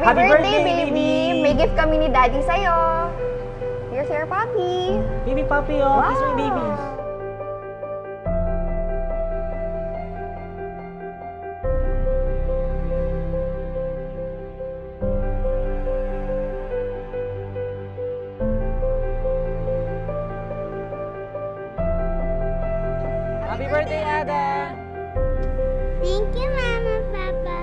Happy birthday, baby! May gift kami ni Daddy sa'yo. Here's your puppy. Baby puppy, oh. Kiss my baby. Happy birthday, Ada! Thank you, Mama, Papa.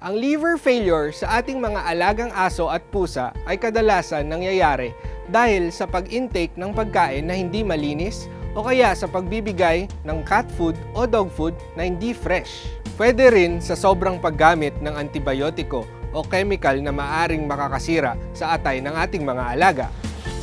Ang liver failure sa ating mga alagang aso at pusa ay kadalasan nangyayari dahil sa pag-intake ng pagkain na hindi malinis o kaya sa pagbibigay ng cat food o dog food na hindi fresh. Pwede rin sa sobrang paggamit ng antibiotiko o chemical na maaring makakasira sa atay ng ating mga alaga.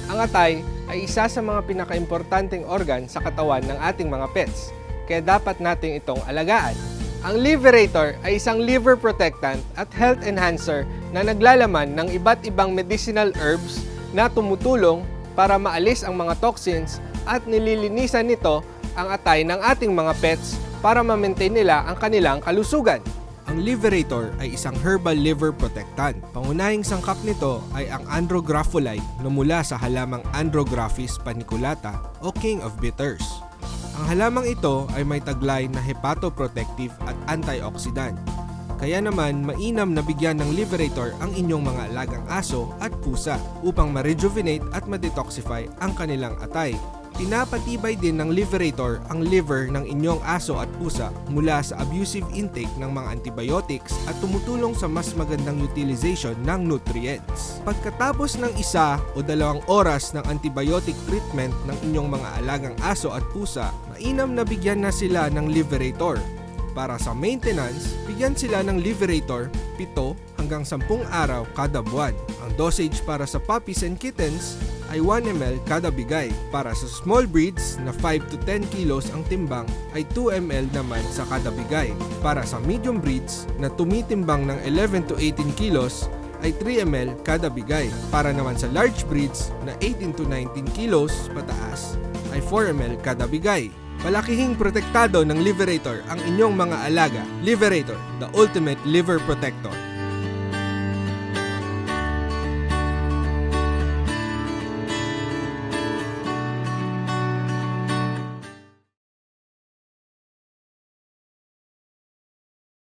Ang atay ay isa sa mga pinakaimportanteng organ sa katawan ng ating mga pets, kaya dapat nating itong alagaan. Ang Liverator ay isang liver protectant at health enhancer na naglalaman ng iba't ibang medicinal herbs na tumutulong para maalis ang mga toxins at nililinisan nito ang atay ng ating mga pets para ma-maintain nila ang kanilang kalusugan. Ang Liverator ay isang herbal liver protectant. Pangunahing sangkap nito ay ang Andrographolite na mula sa halamang Andrographis paniculata o King of Bitters. Ang halamang ito ay may taglay na hepatoprotective at antioxidant. Kaya naman, mainam na bigyan ng Liverator ang inyong mga alagang aso at pusa upang ma-rejuvenate at ma-detoxify ang kanilang atay. Pinapatibay din ng Liverator ang liver ng inyong aso at pusa mula sa abusive intake ng mga antibiotics at tumutulong sa mas magandang utilization ng nutrients. Pagkatapos ng 1 o 2 oras ng antibiotic treatment ng inyong mga alagang aso at pusa, mainam na bigyan na sila ng Liverator. Para sa maintenance, bigyan sila ng Liverator 7 hanggang 10 araw kada buwan. Ang dosage para sa puppies and kittens ay 1 ml kada bigay. Para sa small breeds na 5 to 10 kilos ang timbang ay 2 ml naman sa kada bigay. Para sa medium breeds na tumitimbang ng 11 to 18 kilos ay 3 ml kada bigay. Para naman sa large breeds na 18 to 19 kilos pataas ay 4 ml kada bigay. Palakihing protektado ng Liverator ang inyong mga alaga. Liverator, the ultimate liver protector.